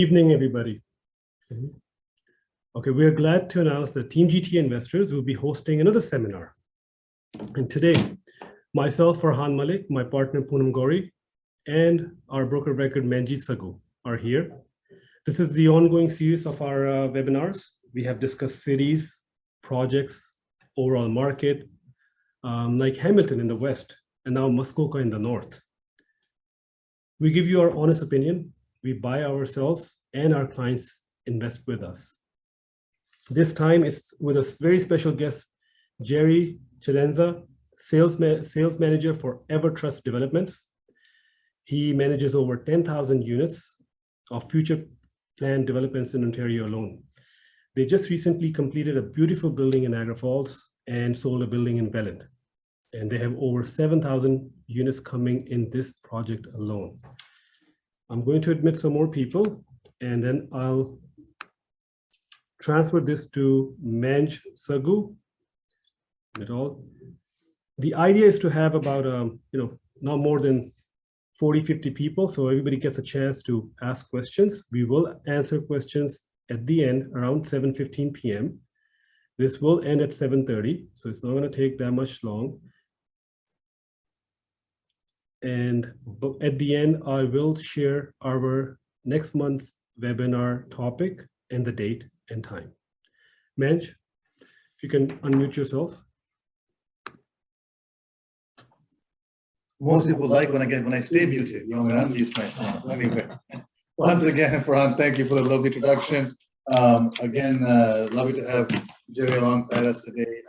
Evening, everybody. Okay, we are glad to announce that Team GT Investors will be hosting another seminar. And today, myself, Farhan Malik, my partner Poonam Gauri, and our broker of record Manjeet Sagu are here. This is the ongoing series of our webinars. We have discussed cities, projects, overall market, like Hamilton in the west, and now Muskoka in the north. We give you our honest opinion. We buy ourselves and our clients invest with us. This time it's with a very special guest, Jerry Chelenza, sales manager for EverTrust Developments. He manages over 10,000 units of future planned developments in Ontario alone. They just recently completed a beautiful building in Niagara Falls and sold a building in Welland. And they have over 7,000 units coming in this project alone. I'm going to admit some more people, and then I'll transfer this to Manj Sagu. The idea is to have about, not more than 40, 50 people, so everybody gets a chance to ask questions. We will answer questions at the end around 7:15 p.m. This will end at 7:30, so it's not going to take that much long. And at the end, I will share our next month's webinar topic and the date and time. Manj, if you can unmute yourself. Most people like when I stay muted, you know, when I unmute myself. Anyway, once again, Farhan, thank you for the lovely introduction. Again, lovely to have Jerry alongside us today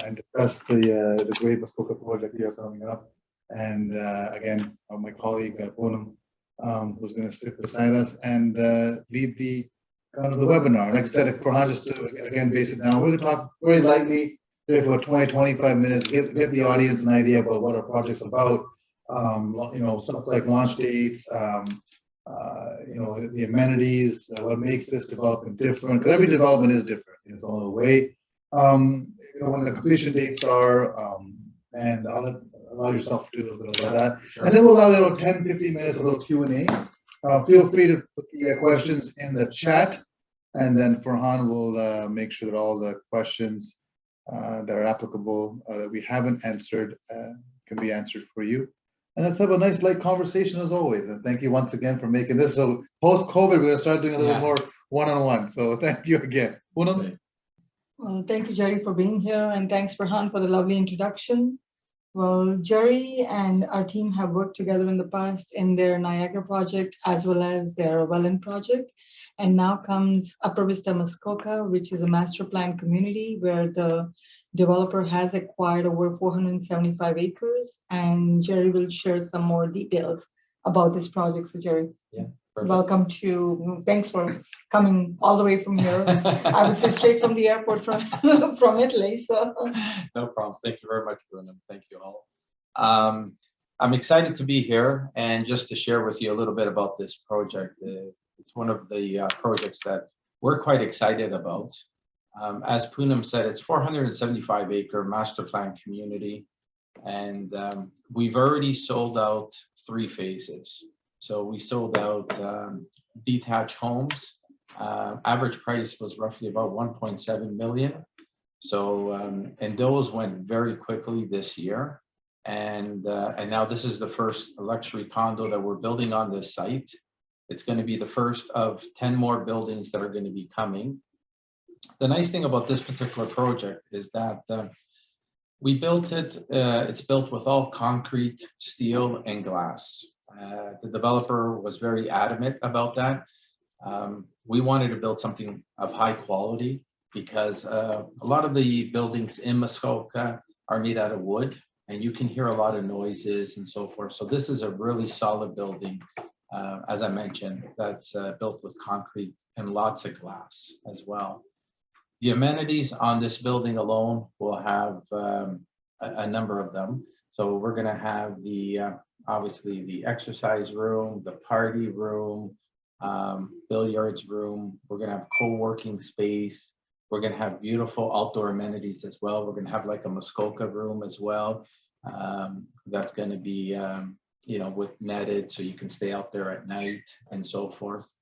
and discuss the great Muskoka project we have coming up. And again, my colleague Poonam, who's going to sit beside us and lead the kind of the webinar. Like I said, Farhan, just to again base it down, we're going to talk very lightly for 20-25 minutes, get the audience an idea about what our project's about. Stuff like launch dates, the amenities, what makes this development different. Because every development is different in its own way. When the completion dates are, and I'll allow yourself to do a little bit of that. Sure. And then we'll allow 10-15 minutes of a little Q&A. Feel free to put the questions in the chat, and then Farhan will make sure that all the questions that are applicable that we haven't answered can be answered for you. And let's have a nice light conversation as always. And thank you once again for making this. So post-COVID, we're going to start doing a little more one-on-one. So thank you again. Poonam? Well, thank you, Jerry, for being here. And thanks, Farhan, for the lovely introduction. Well, Jerry and our team have worked together in the past in their Niagara project as well as their Welland project. And now comes Upper Vista Muskoka, which is a master plan community where the developer has acquired over 475 acres. And Jerry will share some more details about this project. So Jerry, welcome to, thanks for coming all the way from here. I would say straight from the airport from Italy. So no problem. Thank you very much, Bruno. Thank you all. I'm excited to be here and just to share with you a little bit about this project. It's one of the projects that we're quite excited about. As Poonam said, it's 475 acre master plan community, and we've already sold out 3 phases. So we sold out detached homes. Average price was roughly about 1.7 million. So and those went very quickly this year. And now this is the first luxury condo that we're building on this site. It's going to be the first of 10 more buildings that are going to be coming. The nice thing about this particular project is that we built it, it's built with all concrete, steel, and glass. The developer was very adamant about that. We wanted to build something of high quality because a lot of the buildings in Muskoka are made out of wood, and you can hear a lot of noises and so forth. So this is a really solid building, as I mentioned, that's built with concrete and lots of glass as well. The amenities on this building alone will have a number of them. So we're going to have the obviously the exercise room, the party room, billiards room. We're going to have co-working space. We're going to have beautiful outdoor amenities as well. We're going to have like a Muskoka room as well. That's going to be with netted, so you can stay out there at night and so forth.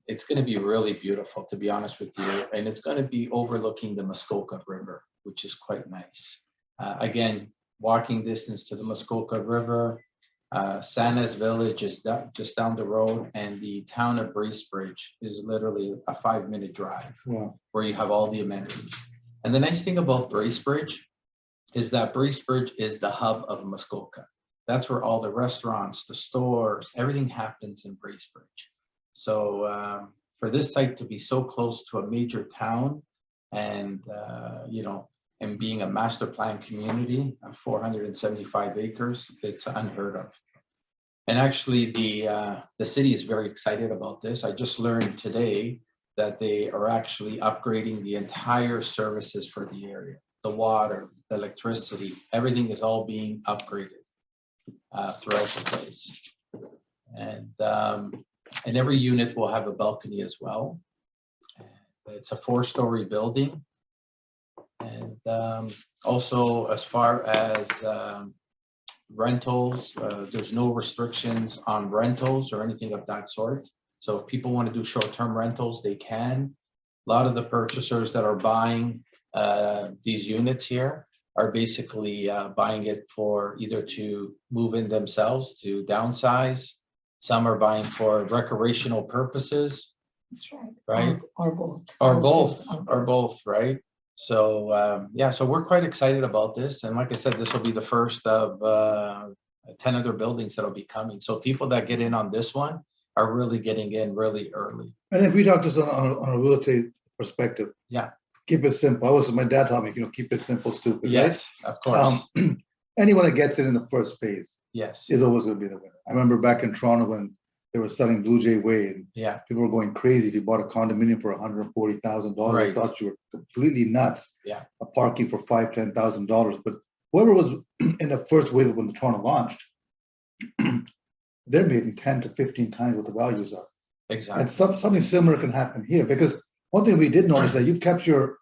It's going to be really beautiful, to be honest with you, and it's going to be overlooking the Muskoka River, which is quite nice. Again, walking distance to the Muskoka River. Santa's Village is just down the road, and the town of Bracebridge is literally a 5-minute drive. Wow. Where you have all the amenities. And the nice thing about Bracebridge is that Bracebridge is the hub of Muskoka. That's where all the restaurants, the stores, everything happens in Bracebridge. So for this site to be so close to a major town and, and being a master plan community of 475 acres, it's unheard of. And actually the city is very excited about this. I just learned today that they are actually upgrading the entire services for the area. The water, the electricity, everything is all being upgraded throughout the place. And every unit will have a balcony as well. It's a 4-story building. And also, as far as rentals, there's no restrictions on rentals or anything of that sort. So if people want to do short-term rentals, they can. A lot of the purchasers that are buying these units here are basically buying it for either to move in themselves, to downsize. Some are buying for recreational purposes. That's right. Right. Or both. Or both, right? So so we're quite excited about this. And like I said, this will be the first of 10 other buildings that'll be coming. So people that get in on this one are really getting in really early. And if we talk this on a real estate perspective, Yeah. keep it simple. My dad taught me, keep it simple, stupid. Yes, of course. Right? Anyone that gets it in the first phase Yes. is always going to be the winner. I remember back in Toronto when they were selling Blue Jay Way, and Yeah. people were going crazy. If you bought a condominium for $140,000, Right. they thought you were completely nuts. Yeah. A parking for $5,000-$10,000. But whoever was in the first wave when the Toronto launched, they're making 10 to 15 times what the values are. Exactly. And something similar can happen here, because one thing we did notice that you've kept your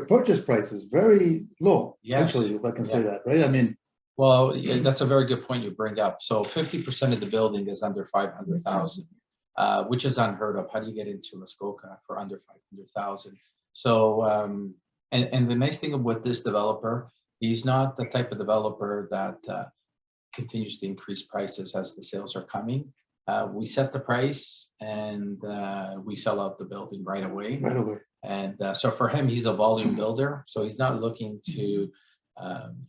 purchase prices very low. Yes. Actually, if I can say Yeah. that, right? I mean, Well, that's a very good point you bring up. So 50% of the building is under 500,000, which is unheard of. How do you get into Muskoka for under 500,000? So, and the nice thing with this developer, he's not the type of developer that continues to increase prices as the sales are coming. We set the price and we sell out the building right away. right away. And so for him, he's a volume builder. So he's not looking to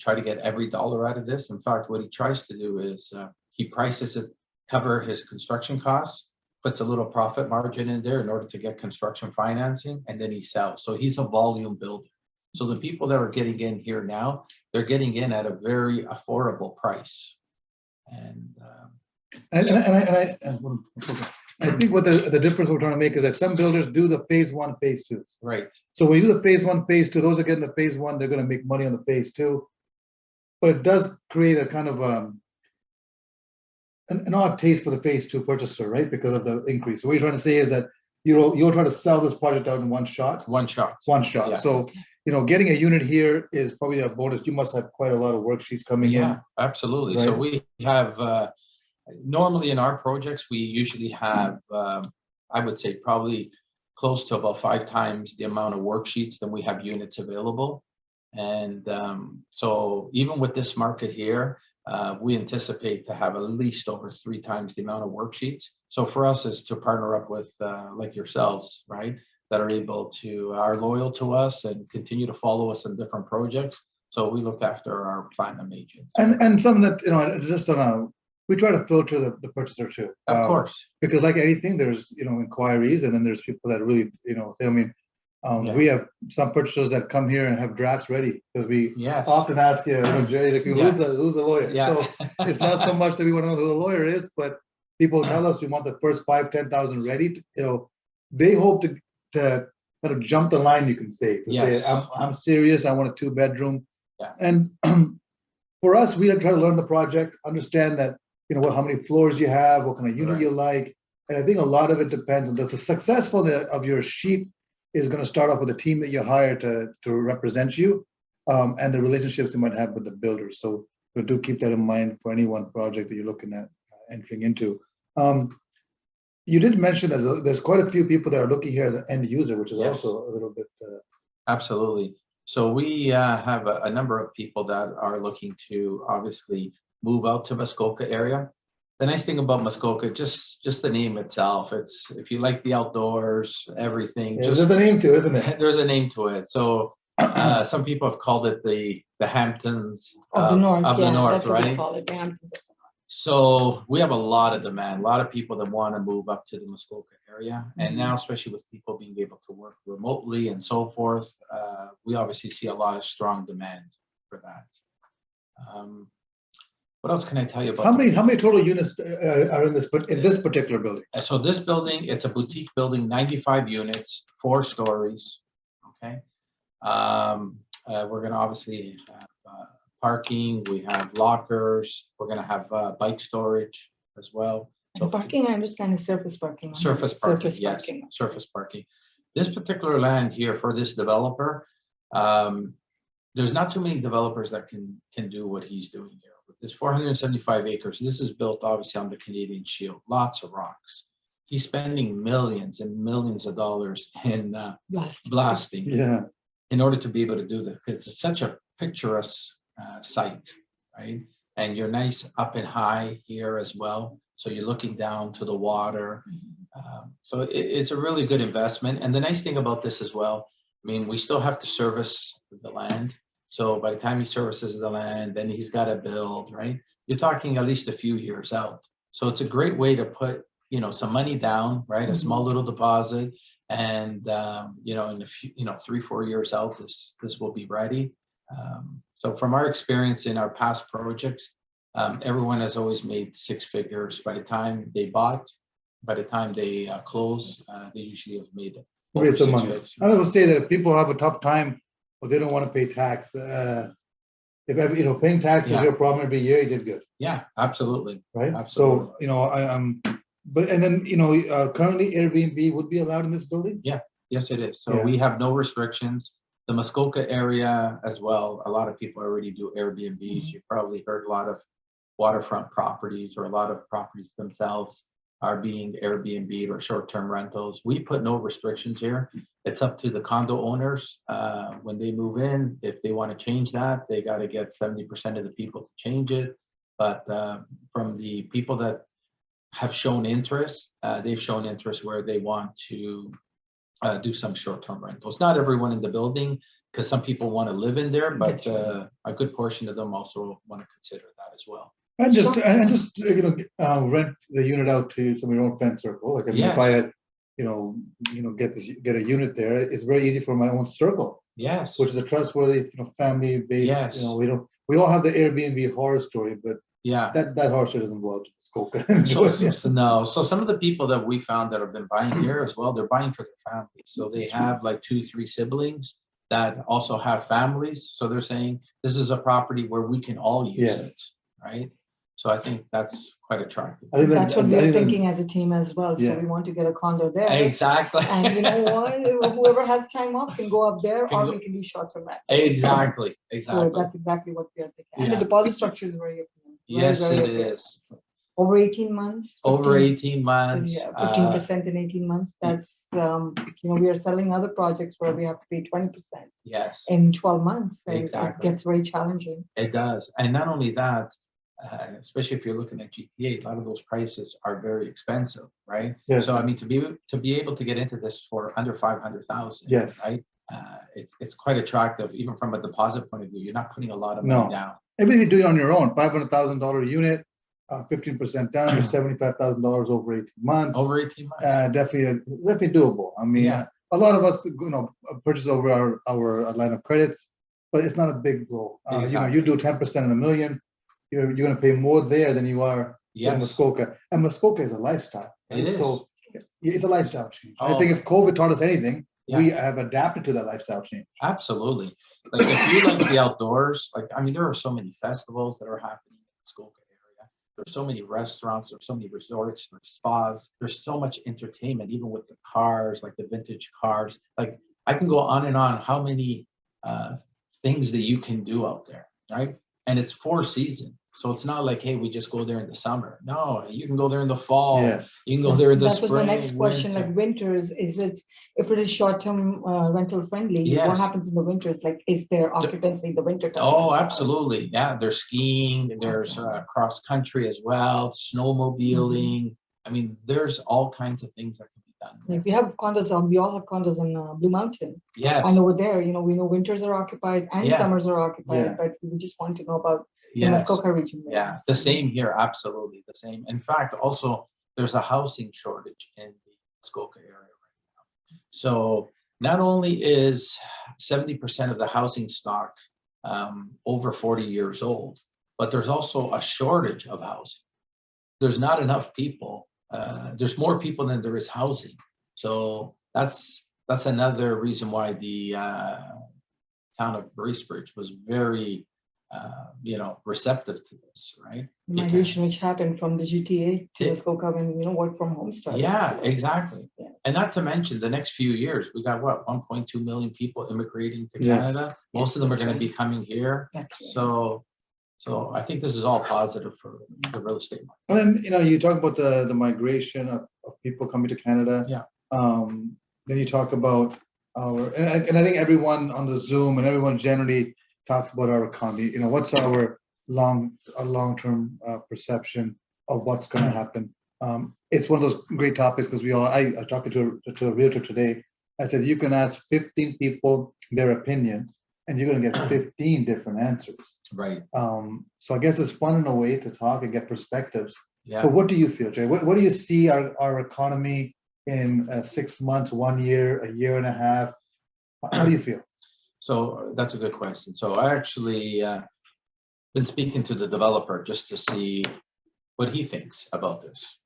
try to get every dollar out of this. In fact, what he tries to do is he prices it, cover his construction costs, puts a little profit margin in there in order to get construction financing, and then he sells. So he's a volume builder. So the people that are getting in here now, they're getting in at a very affordable price. And I think what the difference we're trying to make is that some builders do the phase 1, phase 2. right. So when you do the phase 1, phase 2, those are getting the phase 1, they're going to make money on the phase 2. But it does create a kind of an odd taste for the phase 2 purchaser, right? Because of the increase. So what you're trying to say is that you'll try to sell this project out in one shot. One shot. One shot. Yeah. So, getting a unit here is probably a bonus. You must have quite a lot of worksheets coming in. Yeah, absolutely. So we have, normally in our projects, we usually have, I would say probably close to about 5 times the amount of worksheets than we have units available. And so even with this market here, we anticipate to have at least over 3 times the amount of worksheets. So for us is to partner up with like yourselves, right? That are loyal to us and continue to follow us in different projects. So we look after our platinum agents. And something that, just we try to filter the purchaser too. Of course. Because like anything, there's, inquiries, and then there's people that really, say, we have some purchasers that come here and have drafts ready, because we often ask you, Jerry, like, who's the lawyer? Yeah. So it's not so much that we want to know who the lawyer is, but people tell us we want the first 5,000-10,000 ready. They hope to kind of jump the line, you can say, to say, I'm serious, I want a 2-bedroom. Yeah. And for us, we try to learn the project, understand that, how many floors you have, what kind of unit you like. And I think a lot of it depends on the successfulness of your sheep is going to start off with a team that you hire to represent you, and the relationships you might have with the builders. So So do keep that in mind for any one project that you're looking at entering into. You did mention that there's quite a few people that are looking here as an end user, which is Yes. also a little bit. Absolutely. So we have a number of people that are looking to obviously move out to Muskoka area. The nice thing about Muskoka, just the name itself, it's if you like the outdoors, everything. Yeah, there's a name to it, isn't it? There's a name to it. So some people have called it the Hamptons Of the north, of the yeah, north, that's what we right? call it, the Hamptons of the North. So we have a lot of demand, a lot of people that want to move up to the Muskoka area. And Mhm. now, especially with people being able to work remotely and so forth, we obviously see a lot of strong demand for that. What else can I tell you about? How many total units are in this particular building? So this building, it's a boutique building, 95 units, 4 stories. Okay. We're going to obviously have parking. We have lockers. We're going to have bike storage as well. And parking, I understand, is surface parking. right? Surface parking, Surface yes, parking. surface parking. This particular land here for this developer, there's not too many developers that can do what he's doing here. With this 475 acres, this is built obviously on the Canadian Shield, lots of rocks. He's spending millions and millions of dollars in blasting Yeah. in order to be able to do this. It's such a picturesque site, right? And you're nice up and high here as well. So you're looking down to the water. So it's a really good investment. And the nice thing about this as well, I mean, we still have to service the land. So by the time he services the land, then he's got to build, right? You're talking at least a few years out. So it's a great way to put, some money down, right? A small little deposit. And, in a few, 3-4 years out, this will be ready. So from our experience in our past projects, everyone has always made 6 figures by the time they bought. By the time they close, they usually have made over Some 6 money. figures. I would say that if people have a tough time or they don't want to pay tax, if paying tax is your problem every year, you did good, Yeah, absolutely. right? Absolutely. So currently Airbnb would be allowed in this building. Yes, it is. So Yeah. we have no restrictions. The Muskoka area as well, a lot of people already do Airbnbs. You've probably heard a lot of waterfront properties or a lot of properties themselves are being Airbnb or short-term rentals. We put no restrictions here. It's up to the condo owners. When they move in, if they want to change that, they got to get 70% of the people to change it. But from the people that have shown interest, they've shown interest where they want to do some short-term rentals. Not everyone in the building, because some people want to live in there, but That's right. a good portion of them also want to consider that as well. And just rent the unit out to some of your own friend circle. Like if I had, get a unit there, it's very easy for my own circle, Yes. which is a trustworthy, family based. Yes. We all have the Airbnb horror story, but Yeah. that horror story doesn't go out to Muskoka. No. So some of the people that we found that have been buying here as well, they're buying for their family. So they have like 2-3 siblings that also have families. So they're saying this is a property where we can all use Yes. it, right? So I think that's quite attractive. I think That's what we're I think thinking as a team as well. So Yeah. we want to get a condo there. Exactly. And you know what? Whoever has time off can go up there, Can or go- we can do short-term rentals. Exactly. So Exactly. that's exactly what we are thinking. And the Yeah. deposit structure is very appealing. Yes, very it appealing. is. Over 18 months. Over 15 18 months. Yeah, 15% in 18 months. That's, we are selling other projects where we have to pay 20% Yes, in 12 months. And Exactly. it gets very challenging. it does. And not only that, especially if you're looking at GTA, a lot of those prices are very expensive, right? Yes. So I mean, to be able to get into this for under 500,000, Yes. right? It's quite attractive, even from a deposit point of view. You're not putting a lot of money No. down. Maybe if you do it on your own, $500,000 unit, 15% down, $75,000 over 18 months. Over 18 months. Definitely doable. I mean, Yeah. a lot of us, purchase over our line of credits, but it's not a big blow. Exactly. You do 10% in a million, you're going to pay more there than you are in Yes, Muskoka. And Muskoka is a lifestyle. it is. So it's a lifestyle change. I Oh. think if COVID taught us anything, Yeah. we have adapted to that lifestyle change. Absolutely. Like if you like the outdoors, there are so many festivals that are happening in the Muskoka area. There's so many restaurants, there's so many resorts, there's spas, there's so much entertainment, even with the cars, like the vintage cars. Like I can go on and on how many things that you can do out there, right? and it's 4 season. So it's not like, hey, we just go there in the summer. No, you can go there in the fall. Yes. You can go there in the That was my spring, next question, winter. like winters, is it, if it is short-term rental friendly, what Yes. happens in the winters? Like, is there occupancy in the winter time? Oh, as well? absolutely. Yeah, there's skiing, there's cross country as well, snowmobiling. I mean, there's all kinds of things that can be done. Like, we have condos on, we all have condos on Blue Mountain. Yes. And over there, you know, we know winters are occupied and Yeah. summers are occupied, Yeah. but we just want to know about the Yes. Muskoka region. there. Yeah, the same here, absolutely the same. In fact, also, there's a housing shortage in the Muskoka area right now. So not only is 70% of the housing stock over 40 years old, but there's also a shortage of housing. There's not enough people. There's more people than there is housing. So that's another reason why the town of Bracebridge was very receptive to this, right? Migration which happened from the GTA to It- Muskoka when, you know, work from home started. Yeah, So, exactly. yes. And not to mention the next few years, we got what, 1.2 million people immigrating to Yes. Canada. Most of them are That's going to be right. coming here. That's right. So I think this is all positive for the real estate market. And then, you know, you talk about the migration of people coming to Canada. Yeah. Then you talk about and I think everyone on the Zoom and everyone generally talks about our economy. You know, what's our long-term perception of what's going to happen. It's one of those great topics because I talked to a realtor today. I said, you can ask 15 people their opinion and you're going to get 15 different answers. Right. So I guess it's fun in a way to talk and get perspectives. Yeah. But what do you feel, Jay? What do you see our economy in 6 months, 1 year, a year and a half? How do you feel? So that's a good question. So I actually been speaking to the developer just to see what he thinks about this.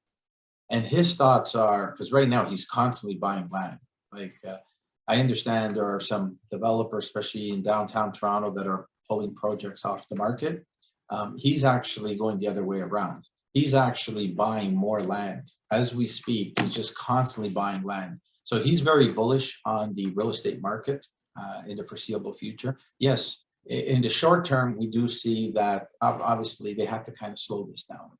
And his thoughts are, because right now he's constantly buying land. Like I understand there are some developers, especially in downtown Toronto, that are pulling projects off the market. He's actually going the other way around. He's actually buying more land as we speak. He's just constantly buying land. So he's very bullish on the real estate market in the foreseeable future. Yes, in the short term, we do see that obviously they have to kind of slow this down.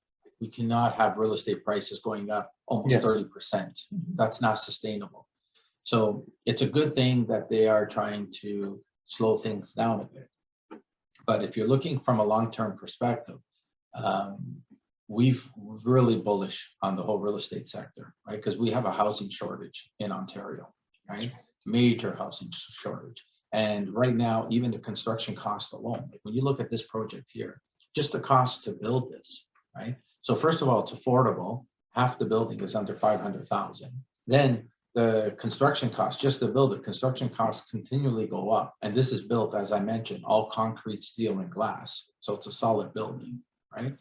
We cannot have real estate prices going up almost Yes. 30%. That's not sustainable. So it's a good thing that they are trying to slow things down a bit. But if you're looking from a long-term perspective, we've really bullish on the whole real estate sector, right? Because we have a housing shortage in Ontario, right? Major housing shortage. And right now, even the construction cost alone, like when you look at this project here, just the cost to build this, right? So first of all, it's affordable. Half the building is under 500,000. Then the construction costs, just to build it, construction costs continually go up. And this is built, as I mentioned, all concrete, steel, and glass. So it's a solid building, right?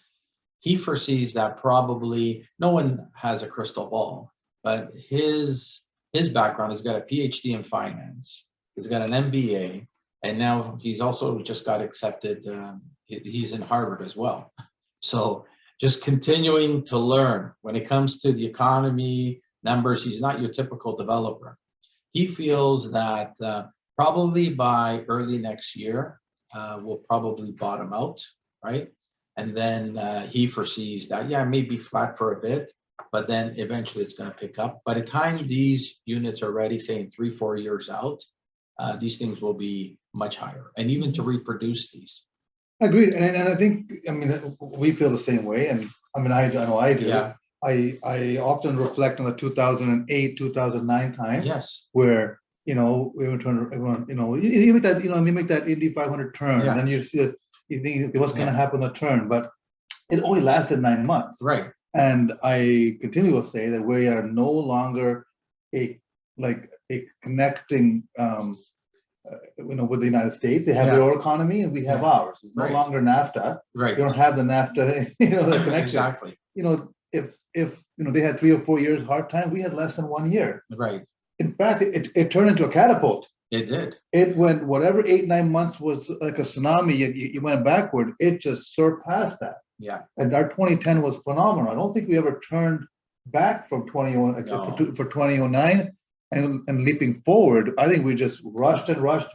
He foresees that probably, no one has a crystal ball, but his background, he's got a PhD in finance. He's got an MBA, and now he's also just got accepted. He's in Harvard as well. So just continuing to learn when it comes to the economy, numbers. He's not your typical developer. He feels that probably by early next year, we'll probably bottom out, right? And then he foresees that, yeah, maybe flat for a bit, but then eventually it's going to pick up. By the time these units are ready, saying 3-4 years out, these things will be much higher. And even to reproduce these. Agreed. And I think, I mean, we feel the same way. And I mean, I know I do. Yeah. I often reflect on the 2008, 2009 time. Yes. Where, you know, we were trying to, everyone, you know, you make that, you know, you make that Indy 500 turn, Yeah. and then you see that, you think what's going to Yeah. happen on the turn, but it only lasted 9 months. Right. And I continue to say that we are no longer a connecting, you know, with the United States. They have Yeah. their own economy and we have Yeah. ours. It's no Right. longer NAFTA. Right. You don't have the NAFTA, you know, the connection. Exactly. You know, if you know they had 3 or 4 years hard time, we had less than 1 year. Right. In fact, it turned into a catapult. It did. It went whatever 8-9 months was like a tsunami. You went backward. It just surpassed that. Yeah. And our 2010 was phenomenal. I don't think we ever turned back from 2001 No. for 2009 and leaping forward. I think we just rushed and rushed.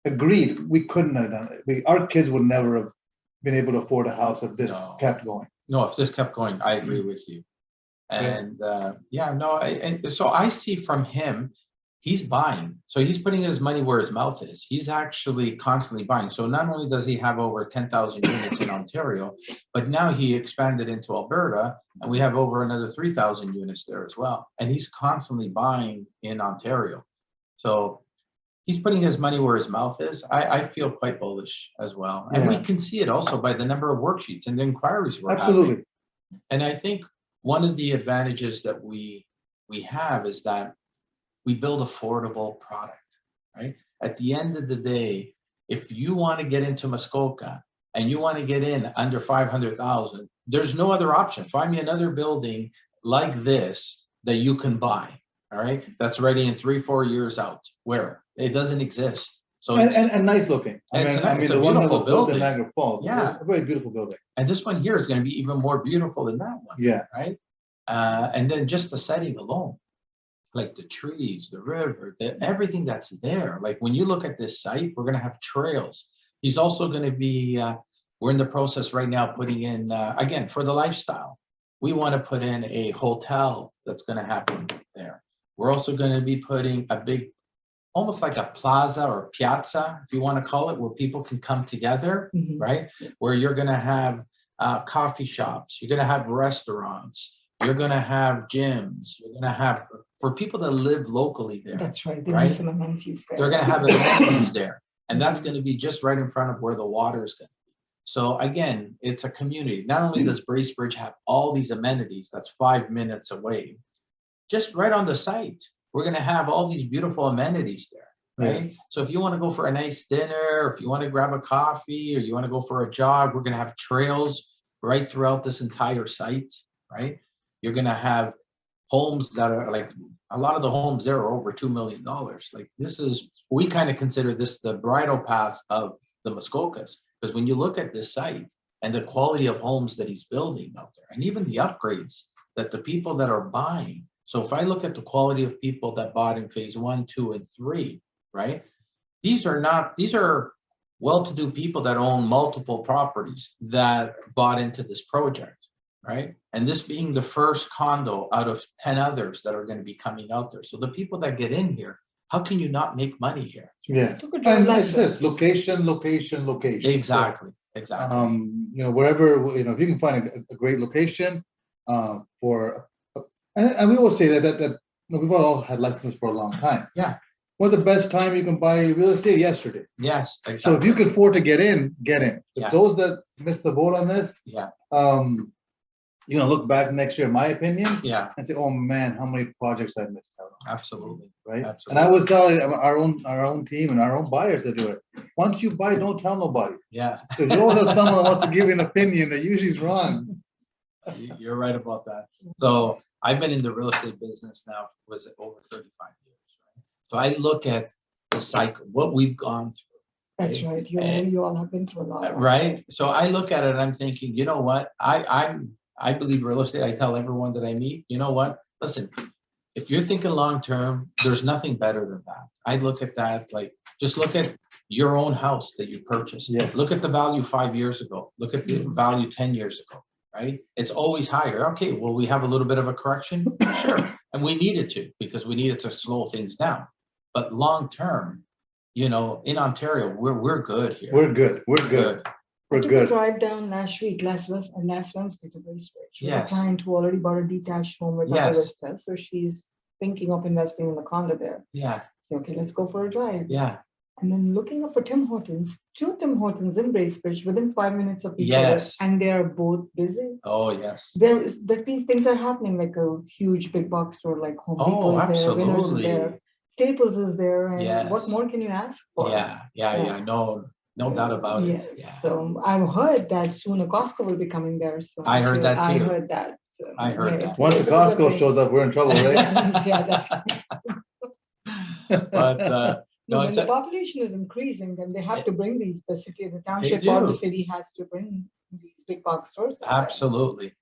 Agreed, we couldn't have done it. Our kids would never have been able to afford a house if this No. kept going. No, if this kept going, I agree with you. And yeah, no, and so I see from him, he's buying. So he's putting his money where his mouth is. He's actually constantly buying. So not only does he have over 10,000 units in Ontario, but now he expanded into Alberta, and we have over another 3,000 units there as well. And he's constantly buying in Ontario. So he's putting his money where his mouth is. I feel quite bullish as well. And we Yeah. can see it also by the number of worksheets and the inquiries we're having. Absolutely. And I think one of the advantages that we have is that we build affordable product, right? At the end of the day, if you want to get into Muskoka and you want to get in under 500,000, there's no other option. Find me another building like this that you can buy, all right? That's ready in 3-4 years out. Where? It doesn't exist. So And nice looking. It's a the one that beautiful was built in building. Niagara Falls. Yeah. A very beautiful building. and this one here is going to be even more beautiful than that one. Yeah. Right. And then just the setting alone, like the trees, the river, everything that's there. Like when you look at this site, we're going to have trails. He's also going to be, we're in the process right now putting in, again, for the lifestyle, we want to put in a hotel that's going to happen there. We're also going to be putting a big, almost like a plaza or piazza, if you want to call it, where people can come together, right? Where you're going to have coffee shops, you're going to have restaurants, you're going to have gyms, you're going to have, for people that live locally there. That's right. They right? need some amenities there. They're going to have amenities there. And that's going to be just right in front of where the water is going to be. So again, it's a community. Not only does Bracebridge have all these amenities, that's 5 minutes away, just right on the site, we're going to have all these beautiful amenities there, right? Yes. So if you want to go for a nice dinner, if you want to grab a coffee, or you want to go for a jog, we're going to have trails right throughout this entire site, right? You're going to have homes that are like, a lot of the homes there are over $2 million. Like this is, we kind of consider this the bridle path of the Muskokas, because when you look at this site and the quality of homes that he's building out there, and even the upgrades that the people that are buying. So if I look at the quality of people that bought in phase 1, 2, and 3, right? These are well-to-do people that own multiple properties that bought into this project, right? And this being the first condo out of 10 others that are going to be coming out there. So the people that get in here, how can you not make money here? Yes. Took a drive And last it says location, location, location. Exactly. So, Exactly. wherever, if you can find a great location and we always say that we've all had licenses for a long time. Yeah. What's the best time you can buy real estate? Yesterday. Yes, exactly. So if you can afford to get in, get in. Yeah. Those that missed the boat on this, Yeah. Look back next year, in my opinion, Yeah, and say, oh man, how many projects I missed out on. absolutely. Right. Absolutely. And I was telling our own team and our own buyers to do it. Once you buy, don't tell nobody. Yeah. Because you always have someone that wants to give you an opinion that usually is wrong. You're right about that. So I've been in the real estate business now, was it over 35 years, right? So I look at the cycle, what we've gone through. That's right. You all have been through a lot. Right. So I look at it and I'm thinking, you know what? I believe real estate. I tell everyone that I meet, you know what? Listen, if you're thinking long-term, there's nothing better than that. I look at that, like, just look at your own house that you purchased. Yes. Look at the value 5 years ago. Look at the value 10 years ago, right? It's always higher. Okay, well, we have a little bit of a correction. Sure. And we needed to, because we needed to slow things down. But long-term, in Ontario, we're good here. We're good. We're good. I We're took a good. drive down last Wednesday to Bracebridge. With Yes. a client who already bought a detached home with Yes. Vista, so she's thinking of investing in the condo there. Yeah, So, okay, let's go for a drive. yeah. And then looking up for Tim Hortons, 2 Tim Hortons in Bracebridge within 5 minutes of each Yes. other, and they are both busy. Oh, yes. That means things are happening, like a huge big box store like Home Depot is there, Winners is absolutely. there, Staples is there, and Yes. what more can you ask for? Yeah. No doubt about Yeah. it. Yeah. So I've heard that soon a Costco will be coming there. So I heard that I too. heard that. So, I heard that. Once the Costco shows up, we're in trouble, right? Yeah, definitely. But no, When it's the population is increasing, then they have to bring these. The township do. or the city has to bring these big box stores. out there. absolutely,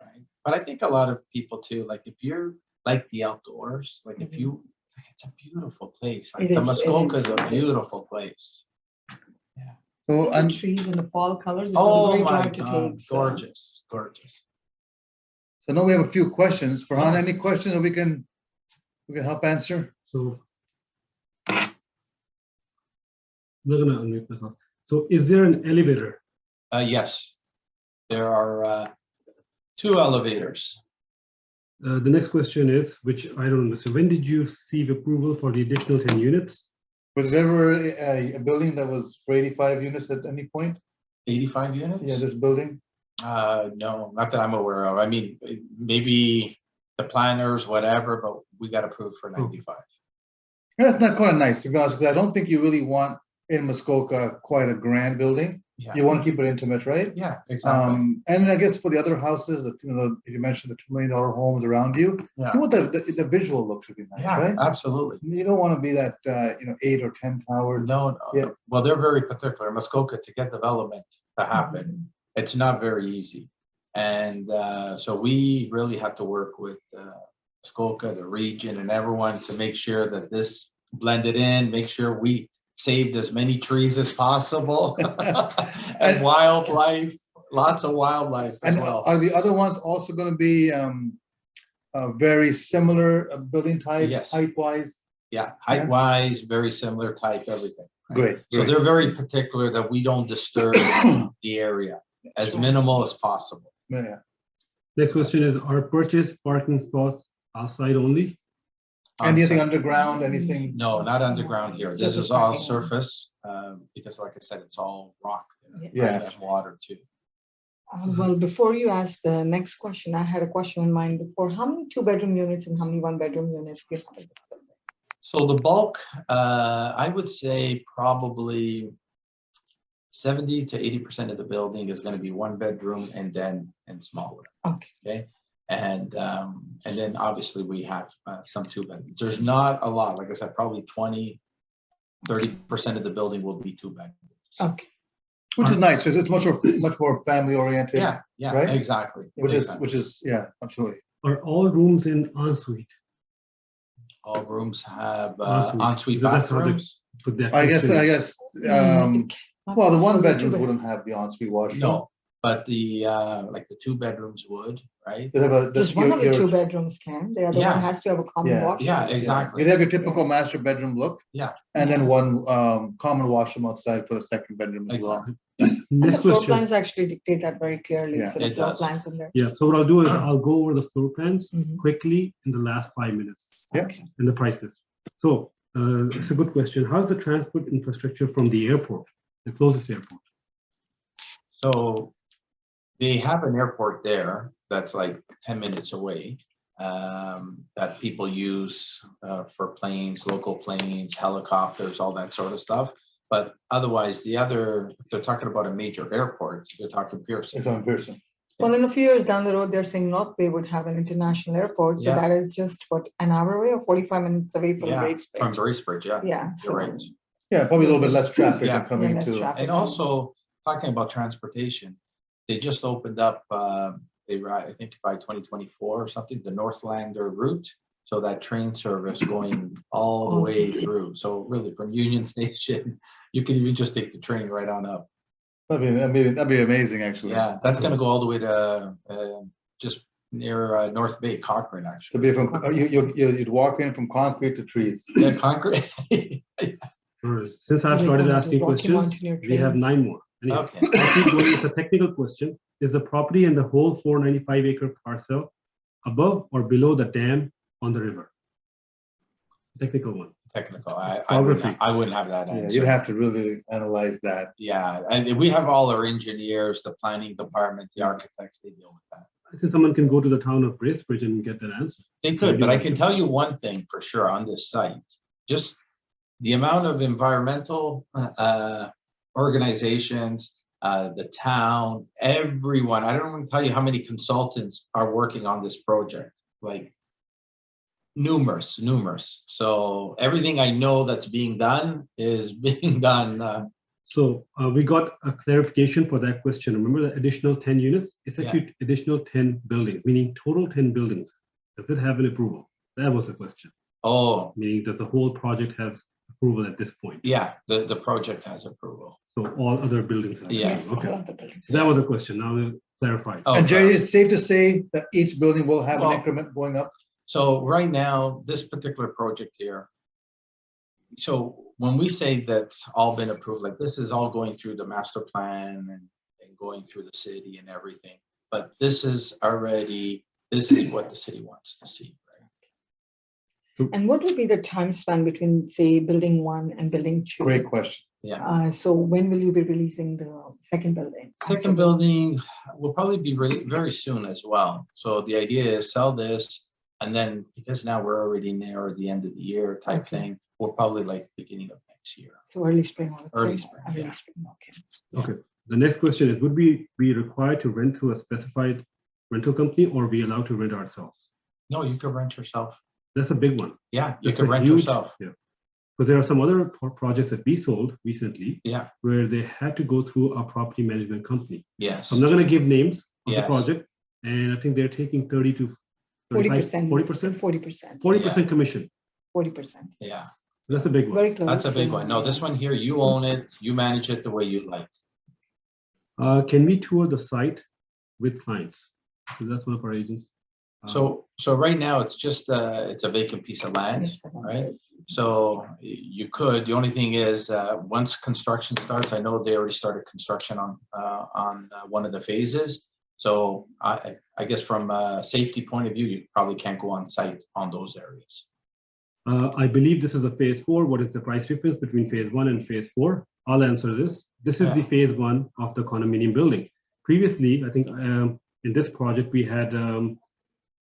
right. But I think a lot of people too, like if you're like the outdoors, like if you, it's a beautiful place. Like It the is, it Muskoka is is, a it is. beautiful place. Yeah. So, The and trees in the fall colors. It was a Oh great my drive to God, take. So. gorgeous, gorgeous. so now we have a few questions. Farhan, Yeah. any questions that we can help answer? So I'm not gonna unmute myself. So is there an elevator? Yes, there are 2 elevators. The next question is, which I don't understand. When did you receive approval for the additional 10 units? Was there ever a building that was for 85 units at any point? 85 units? Yeah, this building? No, not that I'm aware of. I mean, maybe the planners, whatever, but we got approved for 95. That's not quite nice, to be honest, because I don't think you really want in Muskoka quite a grand building. Yeah, You want to keep it intimate, right? yeah, exactly. And I guess for the other houses, that, you mentioned the $2 million homes around you, Yeah, you want the visual look should be nice, yeah, right? absolutely. You don't want to be that, 8 or 10 towers. No, no, Yeah. no. Well, they're very particular. Muskoka, to get development to happen, it's not very easy. And so we really had to work with Muskoka, the region, and everyone to make sure that this blended in, make sure we saved as many trees as possible and wildlife, lots of wildlife as And well. are the other ones also going to be very similar building type, Yes. height-wise? Yeah, height wise, very similar type, everything. right? Great, So great. they're very particular that we don't disturb the area as Sure. minimal as possible. Yeah. Next question is, are purchased parking spots outside only? Anything On-site. underground, anything? No, not underground here. This Surface is all parking. surface, because like I said, it's all rock. Yeah. And water too. Well, before you ask the next question, I had a question in mind before. How many 2-bedroom units and how many 1-bedroom units do you have? So the bulk, I would say probably 70 to 80% of the building is going to be 1-bedroom and smaller. Okay. Okay. And then obviously we have some 2-bedrooms. There's not a lot, like I said, probably 20-30% of the building will be 2-bedrooms. Okay. Which is nice, because it's much more family oriented. Yeah, yeah, Right? exactly. Which exactly. is, yeah, absolutely. Are all rooms in ensuite? All rooms have Ensuite. ensuite That's how they bathrooms. put that I guess, question. well, the Not possible, 1-bedrooms 2-bedroom. wouldn't have the ensuite washroom. No, but the like the 2-bedrooms would, right? They'd have Just one of the 2-bedrooms can. The other Yeah. one has to have a common Yeah. washroom. Yeah, exactly. You'd have your typical master bedroom look. Yeah. And then one common washroom outside for the second bedroom as well. Exactly. And Next the floor question. plans actually dictate that very clearly. Yeah. So the It floor does. plans in there. Yeah, so what I'll do is I'll go over the floor plans Mhm. quickly in the last 5 minutes. Yeah. Okay. And the prices. So it's a good question. How's the transport infrastructure from the airport, the closest airport? So they have an airport there that's like 10 minutes away, that people use for planes, local planes, helicopters, all that sort of stuff. But otherwise, if they're talking about a major airport, you're talking Pearson. It's on Pearson. Well, in a few years down the road, they're saying North Bay would have an international airport. So Yeah. that is just what, an hour away or 45 minutes away from Yeah, Bracebridge. from Bracebridge, yeah. Yeah. You're So right. Yeah, probably a little bit less traffic Yeah. coming less to. traffic. And also, talking about transportation, they just opened up, I think by 2024 or something, the Northlander route. So that train service going all the way through. So really from Union Station, you can even just take the train right on up. That'd be amazing, actually. Yeah, that's gonna go all the way to just near North Bay, Cochrane, To actually. be from, you'd walk in from concrete to trees. Yeah, concrete. All right, since I've started asking questions, we have 9 more. Anyhow, Okay. I'll keep going. It's a technical question. Is the property and the whole 495-acre parcel above or below the dam on the river? Technical one. Technical. Topography. I wouldn't have that Yeah, answer. you'd have to really analyze that. Yeah, and we have all our engineers, the planning department, the architects, they deal with that. I think someone can go to the town of Bracebridge and get that answer. They could, but I can tell you one thing for sure on this site, just the amount of environmental organizations, the town, everyone, I don't want to tell you how many consultants are working on this project, like numerous. So everything I know that's being done is being done. So we got a clarification for that question. Remember the additional 10 units? It's actually additional 10 buildings, meaning total 10 buildings. Does it have an approval? That was the question. Oh, Meaning does the whole project has approval at this point. Yeah, the project has approval. So all other buildings have. Yeah. Yes, all Okay. other buildings. So that was the question. Now we'll clarify. Oh, And Jerry, it's safe to say that each building will have an Well- increment going up? So right now, this particular project here, so when we say that's all been approved, like this is all going through the master plan and going through the city and everything. But this is what the city wants to see, right? And what would be the time span between, say, building 1 and building 2? Great question. Yeah. So when will you be releasing the second building? Second building will probably be very soon as well. So the idea is sell this, and then because now we're already near the end of the year type Okay. thing, we're probably like beginning of next year. So early spring. I would say. Early spring, Early yeah. spring, okay. Okay. The next question is, would we be required to rent through a specified rental company, or are we allowed to rent ourselves? No, you could rent yourself. That's a big one. Yeah, you That's could a rent huge- yourself. Yeah. Because there are some other projects that we sold recently Yeah, where they had to go through a property management company. yes. So I'm not going to give names of the Yes. project, and I think they're taking 30 to 40%. 40%, 40%. 40% commission. 40%. Yeah. That's a big one. Very close. That's a big and, one. No, this one here, you own it, you manage it the way you like. Can we tour the site with clients? So that's one of our agents. So right now, it's just, it's a vacant piece of land, Yes, right? So you could, the only thing is, once construction starts, I know they already started construction on one of the phases. So I guess from a safety point of view, you probably can't go on site on those areas. I believe this is a phase 4. What is the price difference between phase 1 and phase 4? I'll answer this. This is the phase 1 of the condominium building. Previously, I think in this project, we had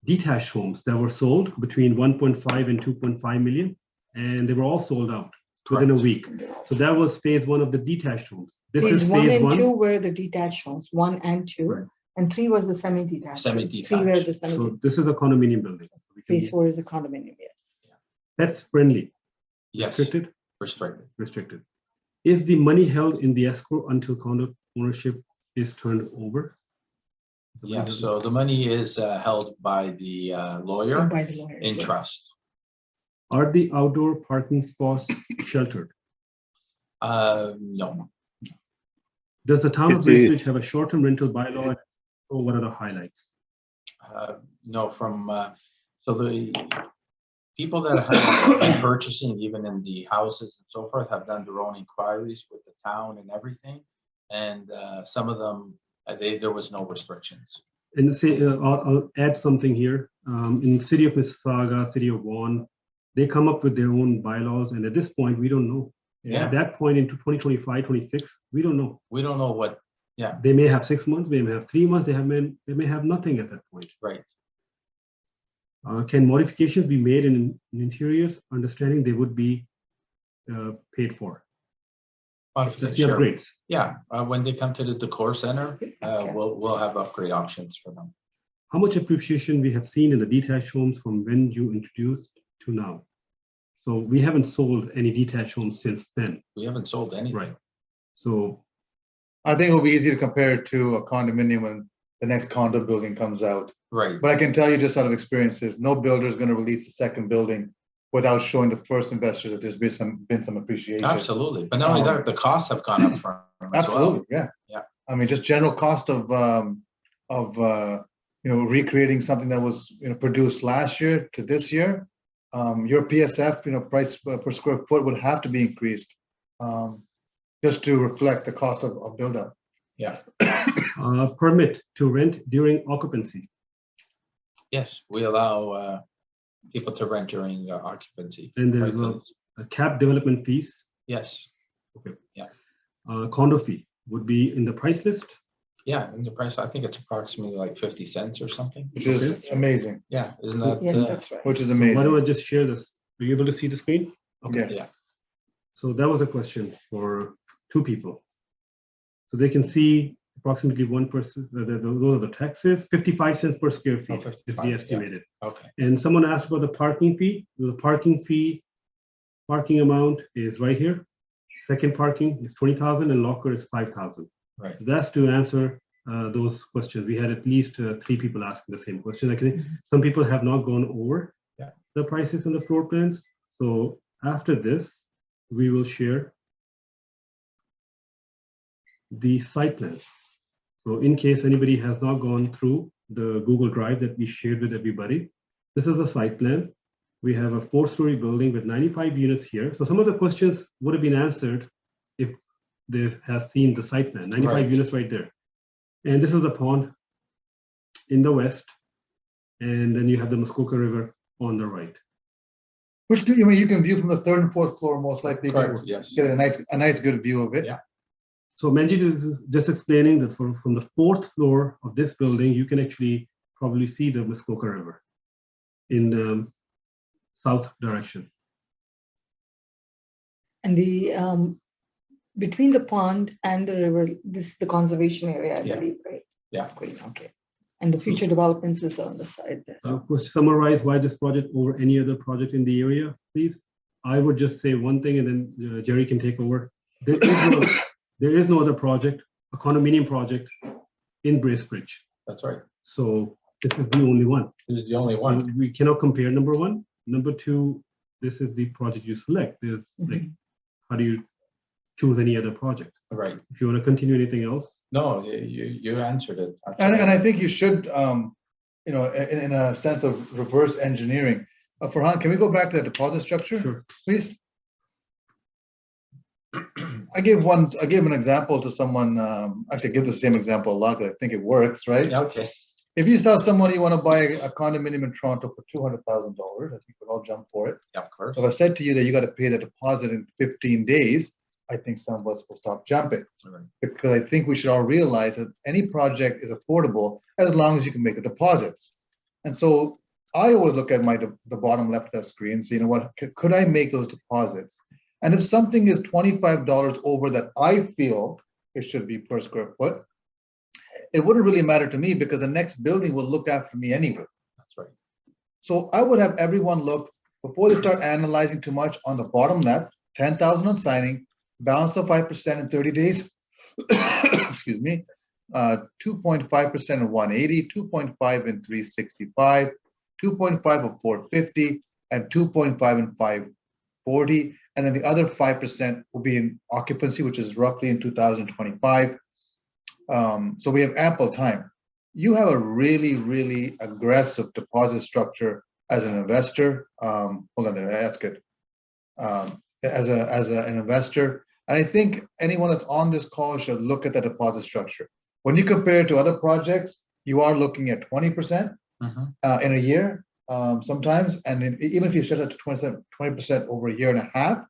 detached homes that were sold between 1.5 and 2.5 million, and they were all sold out within a Correct. week. So that was phase 1 of the detached homes. This Phase is 1 phase and 1. 2 were the detached homes, 1 and 2, Right. and 3 was the semi-detached. 3 were Semi-detached. the semi. So this is a condominium building. So we can, Phase 4 is a condominium, yes. pets friendly, Yes, restricted, restricted. restricted. Is the money held in the escrow until condo ownership is turned over? The money Yeah, doesn't- so the money is held by the lawyer By the lawyers. in yeah. trust. Are the outdoor parking spots sheltered? No, Does the town of It's a- Bracebridge have a short-term rental bylaw? Or what are the highlights? no, so the people that have been purchasing, even in the houses and so forth, have done their own inquiries with the town and everything. And some of them, there was no restrictions. And say, I'll add something here. In the city of Mississauga, city of Vaughan, they come up with their own bylaws. And at this point, we don't know. Yeah. At that point into 2025, 26, we don't know. We don't know what, They may have 6 months, they may have 3 months, they may have nothing at that point. right. Can modifications be made in interiors, understanding they would be paid for? That's the Modification, sure. upgrades. Yeah, when they come to the decor center, we'll have upgrade options for them. How much appreciation we have seen in the detached homes from when you introduced to now? So we haven't sold any detached homes since then, We haven't sold anything. right? So I think it'll be easy to compare it to a condominium when the next condo building comes out. Right, But I can tell you just out of experiences, no builder is going to release a second building without showing the first investors that there's been some appreciation. absolutely. But not only that, the costs have gone up for them as well. Absolutely, yeah. Yeah. I mean, just general cost of recreating something that was produced last year to this year. Your PSF price per square foot would have to be increased just to reflect the cost of build up. Yeah, permit to rent during occupancy. yes, we allow people to rent during occupancy. And there's Right, a cap development fees. yes, Condo fee would be in the price list. yeah, and the price, I think it's approximately like 50 cents or something. Which is amazing, Yeah, isn't that? Yes, that's right. which is Why don't amazing. I just share this? Are you able to see the screen? Okay. Yes. Yeah. So that was a question for 2 people. So they can see approximately 1 person, those are the taxes, 55 cents per square feet is 55, the yeah. estimated. Okay, And someone asked about the parking fee. The parking amount is right here. Second parking is 20,000 and locker is 5,000. right. So that's to answer those questions. We had at least 3 people asking the same question. Like some people have not gone over Yeah. the prices and the floor plans. So after this, we will share the site plan. So in case anybody has not gone through the Google Drive that we shared with everybody, this is a site plan. We have a 4-story building with 95 units here. So some of the questions would have been answered if they have seen the site plan, 95 Right. units right there. And this is the pond in the west. And then you have the Muskoka River on the right. Which you mean you can view from the 3rd and 4th floor most likely. You can Correct, yes. Get a nice good view of it. Yeah. So Manjit is just explaining that from the 4th floor of this building, you can actually probably see the Muskoka River in the south direction. And the, between the pond and the river, this is the conservation area, I Yeah. believe, right? Yeah. Great, okay. And the future developments is on the side there. Of course, summarize why this project over any other project in the area, please. I would just say one thing and then Jerry can take over. There is no other project, a condominium project in Bracebridge. That's right. So this is the only one. This is the only one. And we cannot compare, number one. Number two, this is the project you select. There's like, how do you choose any other project? Right. If you want to continue anything else. No, you answered it. And I think you should, you know, in a sense of reverse engineering. Farhan, can we go back to the deposit structure, Sure. please? I gave an example to someone, actually I give the same example a lot because I think it works, right? Yeah, okay. If you tell someone you want to buy a condominium in Toronto for $200,000, I think we'll all jump for it. Yeah, of course. If I said to you that you got to pay the deposit in 15 days, I think some of us will stop jumping. Right. Because I think we should all realize that any project is affordable as long as you can make the deposits. And so I always look at the bottom left of the screen and say, you know what, could I make those deposits? And if something is $25 over that I feel it should be per square foot, it wouldn't really matter to me because the next building will look after me anyway. That's right. So I would have everyone look, before they start analyzing too much, on the bottom left, 10,000 on signing, balance of 5% in 30 days, excuse me, 2.5% in 180, 2.5 in 365, 2.5 of 450, and 2.5 in 540. And then the other 5% will be in occupancy, which is roughly in 2025. So we have ample time. You have a really, really aggressive deposit structure as an investor. Hold on there, that's good. As an investor, and I think anyone that's on this call should look at the deposit structure. When you compare it to other projects, you are looking at 20% in a year sometimes, and then even if you set it to 20% over a year and a half,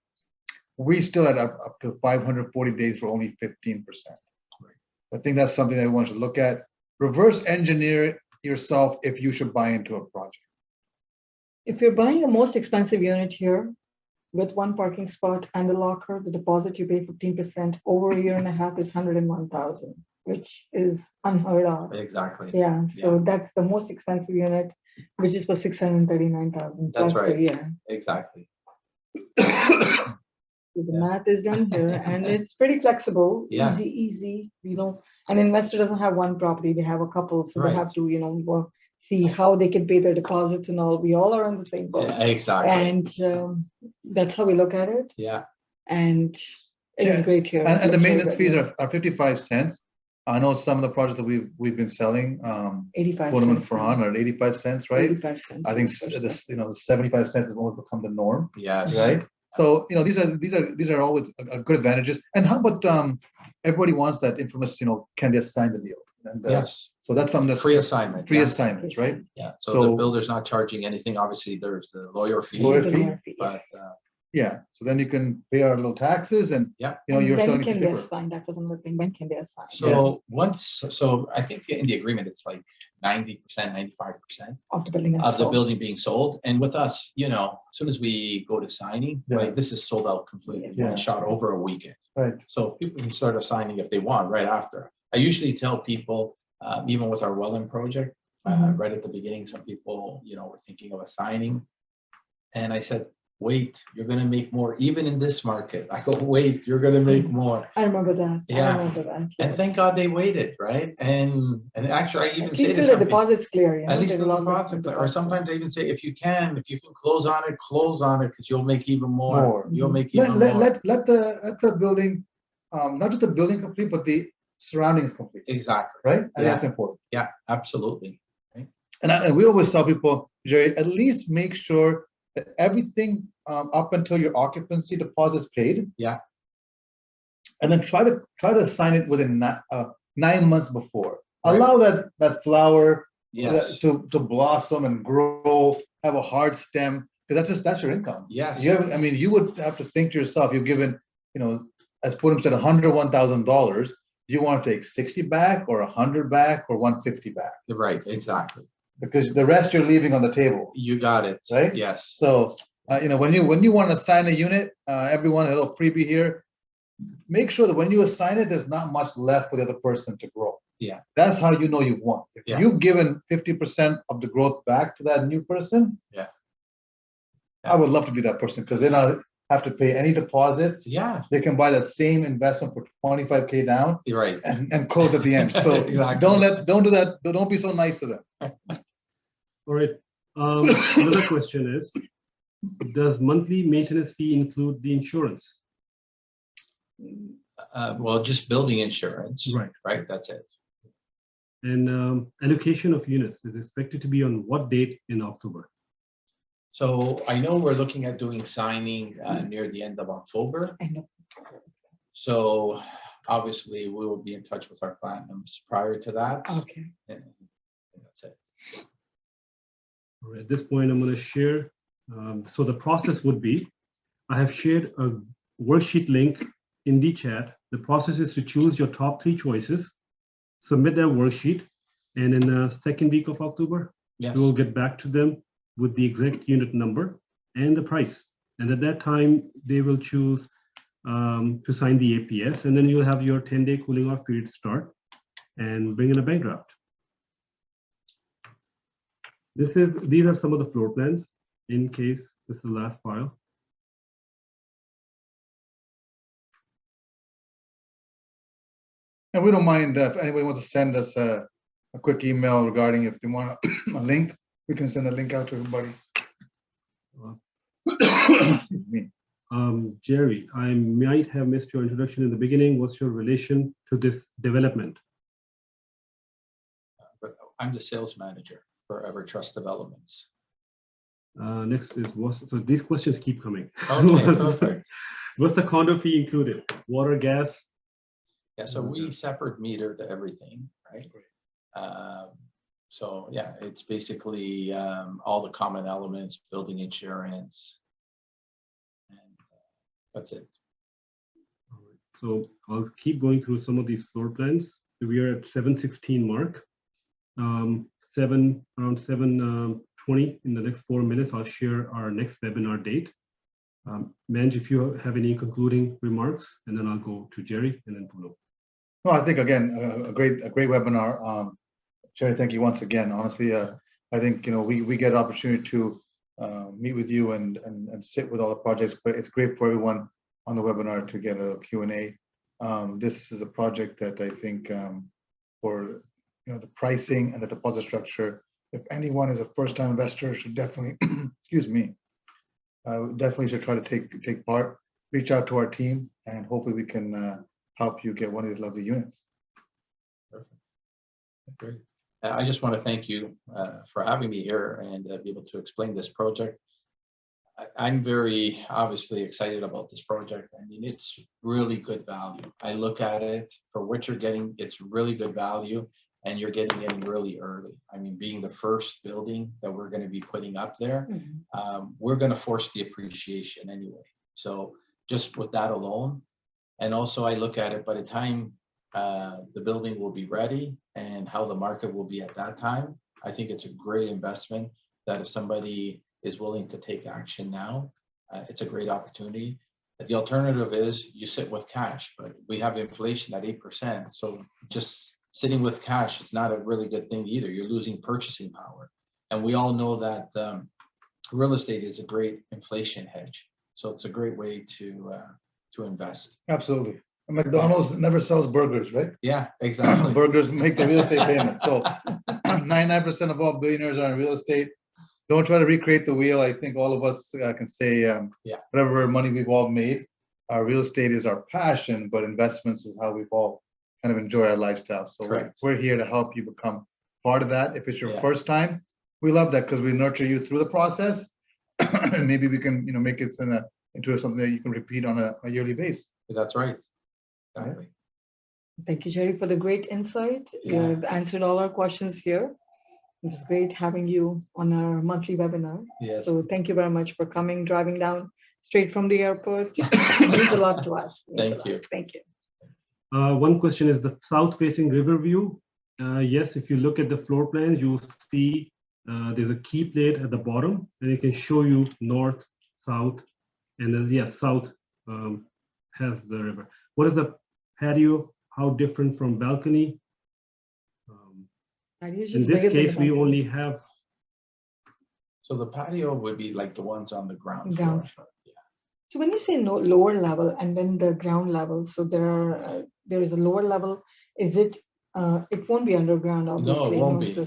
we still at up to 540 days for only 15%. I think that's something that everyone should look at. Reverse engineer yourself if you should buy into a project. If you're buying a most expensive unit here with one parking spot and a locker, the deposit you pay 15% over a year and a half is 101,000, which is unheard of. Exactly. Yeah, so Yeah. that's the most expensive unit, which is for 639,000 That's plus right. per year. Exactly. So the math is done here, and it's pretty flexible, Yeah. easy. You know, an investor doesn't have one property; they have a couple, so Right. they have to, you know, go see how they can pay their deposits and all. We all are on the same boat, Yeah, exactly. and that's how we look at it. Yeah. And it is Yeah. great here. And the It's maintenance very fees good. are 55 cents. I know some of the projects that we've been selling, 85 Fulham and cents. Farhan are 85 cents, right? 85 cents. I think is the first one. 75 cents has almost become the norm, Yes. right? So these are always good advantages. And how about everybody wants that infamous, can they assign the deal? And, Yes. So that's something that's Free assignment. free yeah. assignments, right? Yeah. So So- the builder's not charging anything. Obviously, there's the lawyer fee. Lawyer The fee? lawyer fee, But yes. Yeah. So then you can pay our little taxes and Yeah. you're And when selling a can piece of they paper. assign? That was another thing. When can they assign? so so I think in the agreement, it's like 90%, 95% Of the building. and of the so- building being sold. And with us, as soon as we go to signing, Yeah. right, this is sold out completely. Yes. Yeah. Shot over a weekend. Right. So people can start assigning if they want right after. I usually tell people, even with our Welland project, Mhm. right at the beginning, some people, were thinking of assigning. And I said, wait, you're gonna make more, even in this market. I go, wait, you're gonna make more. I remember that. I Yeah. remember that. And thank yes. God they waited, right? And actually, I even At say least to till the some people, deposit's clear, you know. at least there's the a lot of deposit, or deposits. sometimes I even say, if you can close on it, because you'll make even more. More. You'll make Let, even let, more. let the building, not just the building complete, but the surroundings complete, Exactly. right? I think Yeah. that's important. Yeah, absolutely. And we always tell people, Jerry, at least make sure that everything up until your occupancy deposit is paid. Yeah. And then try to sign it within 9 months before. Right. Allow that flower Yes. to blossom and grow, have a hard stem, because that's your income. Yes. You would have to think to yourself, you've given, as Puram said, $101,000. Do you want to take 60 back or 100 back or 150 back? Right, exactly. Because the rest you're leaving on the table, You got it. right? Yes. So, when you want to assign a unit, everyone, a little freebie here, make sure that when you assign it, there's not much left for the other person to grow. Yeah. That's how you know you've won. If Yeah. you've given 50% of the growth back to that new person, Yeah. I would love to be that person, because they don't have to pay any deposits. Yeah, They can buy that same investment for 25K down you're right. and close at the end. So Exactly. don't do that. Don't be so nice to them. All right. Another question is, does monthly maintenance fee include the insurance? Well, just building insurance. Right. Right, that's it. And allocation of units is expected to be on what date in October? So I know we're looking at doing signing near the end of October. I know. So obviously we will be in touch with our platinums prior to that. Okay. And that's it. All right, at this point, I'm going to share. So the process would be, I have shared a worksheet link in the chat. The process is to choose your top 3 choices, submit their worksheet, and in the second week of October, Yes. we will get back to them with the exact unit number and the price. And at that time, they will choose to sign the APS, and then you'll have your 10-day cooling off period start and bring in a bank draft. These are some of the floor plans in case this is the last file. And we don't mind if anybody wants to send us a quick email regarding if they want a link, we can send a link out to everybody. Excuse me. Jerry, I might have missed your introduction in the beginning. What's your relation to this development? But I'm the sales manager for EverTrust Developments. Next is so these questions keep coming. Okay, perfect. What's the condo fee included? Water, gas? Yeah, so we separate meter to everything, right? So yeah, it's basically all the common elements, building insurance, and that's it. So I'll keep going through some of these floor plans. We are at 7:16 mark. Around 7:20 in the next 4 minutes, I'll share our next webinar date. Manj, if you have any concluding remarks, and then I'll go to Jerry and then Puno. No, I think again, a great webinar. Jerry, thank you once again. Honestly, I think we get an opportunity to meet with you and sit with all the projects, but it's great for everyone on the webinar to get a Q&A. This is a project that I think for the pricing and the deposit structure, if anyone is a first-time investor, should definitely excuse me, definitely should try to take part. Reach out to our team, and hopefully we can help you get one of these lovely units. Perfect. Great. I just want to thank you for having me here and be able to explain this project. I'm very obviously excited about this project. I mean, it's really good value. I look at it for what you're getting, it's really good value, and you're getting it in really early. I mean, being the first building that we're going to be putting up there, we're going to force the appreciation anyway. So just with that alone, and also I look at it by the time the building will be ready and how the market will be at that time, I think it's a great investment that if somebody is willing to take action now, it's a great opportunity. The alternative is you sit with cash, but we have inflation at 8%. So just sitting with cash is not a really good thing either. You're losing purchasing power. And we all know that real estate is a great inflation hedge. So it's a great way to invest. Absolutely. And McDonald's never sells burgers, right? Yeah, exactly. Burgers make the real estate payment. So 99% of all billionaires are in real estate. Don't try to recreate the wheel. I think all of us can say, Yeah. whatever money we've all made, our real estate is our passion, but investments is how we've all kind of enjoy our lifestyle. So Correct. we're here to help you become part of that. If it's your Yeah. first time, we love that because we nurture you through the process. And maybe we can, make it into something that you can repeat on a yearly basis. That's right. Exactly. Thank you, Jerry, for the great insight. Yeah. You've answered all our questions here. It was great having you on our monthly webinar. Yes. So thank you very much for coming, driving down straight from the airport. It means a lot to us. Means a Thank lot. you. Thank you. One question is the south-facing river view. Yes, if you look at the floor plans, you'll see there's a key plate at the bottom, and it can show you north, south, and then south has the river. What is the patio? How different from balcony? Patio is In just this bigger than case, the we balcony. only have So the patio would be like the ones on the ground Ground floor. Yeah. So when you say no lower level and then the ground level, so there is a lower level. Is it? It won't be underground, obviously. won't be. So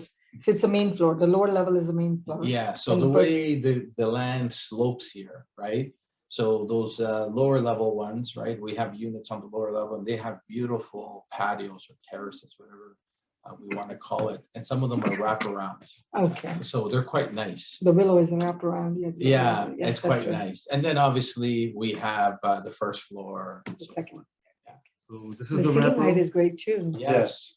it's the main floor. The lower level is the main floor. Yeah, so And the the first- way the land slopes here, right? So those lower level ones, right? We have units on the lower level and they have beautiful patios or terraces, whatever we want to call it. And some of them are wraparounds. Okay. So they're quite nice. The willow is a wraparound. Yes. Yeah, yes, it's that's quite right. nice. And then obviously we have the first floor. and The so second. forth. so this is The the ceiling height wrap. is great too. Yes,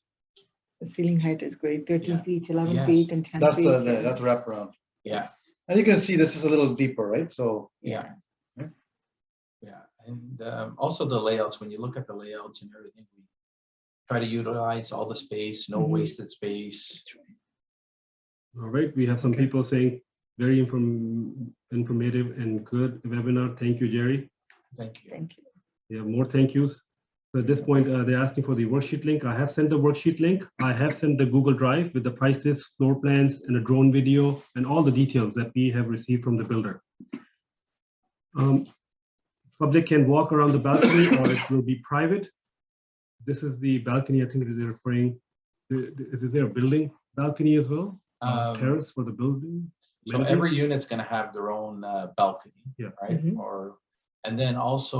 The ceiling height is great. 13 Yeah. feet, 11 Yes. feet, and 10 That's feet. that's a wraparound. yeah, And you can see this is a little deeper, right? So yeah. Yeah, and also the layouts, when you look at the layouts and everything, we try to utilize all the space, no Mhm. wasted space. All right, we have some Okay. people saying very informative and good webinar. Thank you, Jerry. Thank you. Thank you. We have more thank yous. So at this point, they're asking for the worksheet link. I have sent the worksheet link. I have sent the Google Drive with the price list, floor plans, and a drone video, and all the details that we have received from the builder. Public can walk around the balcony, or it will be private. This is the balcony. I think they're referring. Is there a building balcony as well? Terrace for the building? So every amenities? unit's gonna have their own balcony, Yeah. right? Mhm. And then also